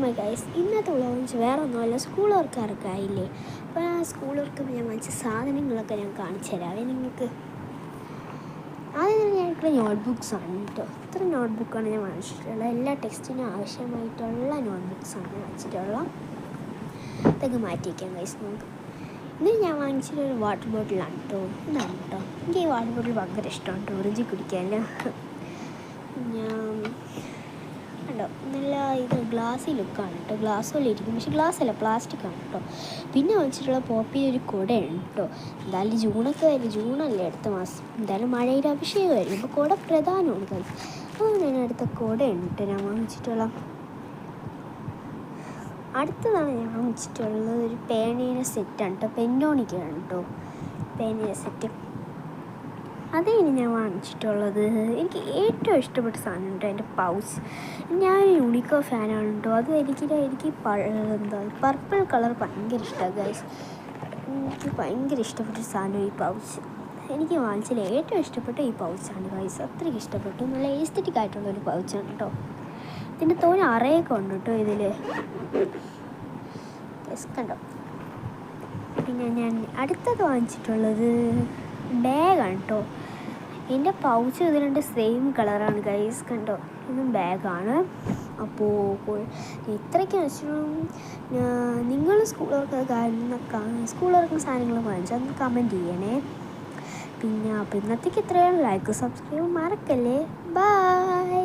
My guys, ഇന്നത്തെ vlog വേറെ ഒന്നുമല്ല, സ്കൂൾ വർക്കാരൊക്കെ ആയില്ലേ. അപ്പോൾ ആ സ്കൂൾ വർക്ക് ഞാൻ വാങ്ങിച്ച സാധനങ്ങളൊക്കെ ഞാൻ കാണിച്ചു തരാവേ നിങ്ങൾക്ക്. ആദ്യം തന്നെ ഞങ്ങൾക്ക് നോട്ട്ബുക്സാണ് കേട്ടോ. ഇത്ര നോട്ട്ബുക്കാണ് ഞാൻ വാങ്ങിച്ചിട്ടുള്ളത്. എല്ലാ ടെക്സ്റ്റിനും ആവശ്യമായിട്ടുള്ള നോട്ട്ബുക്സാണ് വാങ്ങിച്ചിട്ടുള്ളത്. ഇതൊക്കെ മാറ്റി വയ്ക്കാം ഗൈസ് നമുക്ക്. ഇതിന് ഞാൻ വാങ്ങിച്ചിട്ടൊരു വാട്ടർ ബോട്ടിലാണ് കേട്ടോ. ഇതാണ് കേട്ടോ. എനിക്ക് ഈ വാട്ടർ ബോട്ടിൽ ഭയങ്കര ഇഷ്ടമാണ് കേട്ടോ, ഒറിഞ്ചി കുടിക്കാൻ. ഞാൻ കണ്ടോ, നല്ല ഇത് ഗ്ലാസ്സി ലുക്കാണ് കേട്ടോ. ഗ്ലാസ് പോലെ ഇരിക്കും, പക്ഷേ ഗ്ലാസ് അല്ല, പ്ലാസ്റ്റിക് ആണ് കേട്ടോ. പിന്നെ വാങ്ങിച്ചിട്ടുള്ള പോപ്പി ഒരു കുടയാണ് കേട്ടോ. എന്തായാലും ജൂണൊക്കെ വരും, ജൂണല്ലേ അടുത്ത മാസം. എന്തായാലും മഴയുടെ അഭിഷേകമായിരുന്നു, അപ്പോൾ കുട പ്രധാനമാണ് കഴിയും. അതുകൊണ്ട് ഞാൻ അടുത്ത കുടയാണ് കേട്ടോ ഞാൻ വാങ്ങിച്ചിട്ടുള്ള. അടുത്തതാണ് ഞാൻ വാങ്ങിച്ചിട്ടുള്ളത് ഒരു പേനയുടെ സെറ്റാണ് കേട്ടോ. പെന്നോണിക്കാണ് കേട്ടോ പേനയുടെ സെറ്റ്. അതാണ് ഞാൻ വാങ്ങിച്ചിട്ടുള്ളത്. എനിക്ക് ഏറ്റവും ഇഷ്ടപ്പെട്ട സാധനം കേട്ടോ എൻ്റെ പൗച്ച്. ഞാനൊരു യൂണിക്കോ ഫാനാണ് കേട്ടോ. അത് എനിക്ക് പർപ്പിൾ കളർ ഭയങ്കര ഇഷ്ടമാണ് ഗൈസ്. എനിക്ക് ഭയങ്കര ഇഷ്ടപ്പെട്ട സാധനം ഈ പൗച്ച്. എനിക്ക് വാങ്ങിച്ചതിൽ ഏറ്റവും ഇഷ്ടപ്പെട്ട ഈ പൗച്ചാണ് ഗൈസ്. അത്രയ്ക്ക് ഇഷ്ടപ്പെട്ടു. നല്ല എസ്തെറ്റിക് ആയിട്ടുള്ളൊരു പൗച്ചാണ് കേട്ടോ. ഇതിൻ്റെ തോനെ അറയൊക്കെ ഉണ്ട് കേട്ടോ ഇതിൽ. കണ്ടോ. പിന്നെ ഞാൻ അടുത്തത് വാങ്ങിച്ചിട്ടുള്ളത് ബാഗാണ് കേട്ടോ. എൻ്റെ പൗച്ച് ഇത് രണ്ട് സെയിം കളറാണ് ഗൈസ്. കണ്ടോ, ഇതും ബാഗാണ്. അപ്പോൾ ഇത്രയ്ക്കാണ് വെച്ചാൽ നിങ്ങൾ സ്കൂൾ വർക്ക് സാധനങ്ങൾ വാങ്ങിച്ചാൽ അത് കമൻറ്റ് ചെയ്യണേ. പിന്നെ അപ്പോൾ ഇന്നത്തേക്ക് ഇത്രയും. ലൈക്ക് സബ്സ്ക്രൈബ് മറക്കല്ലേ. ബൈ.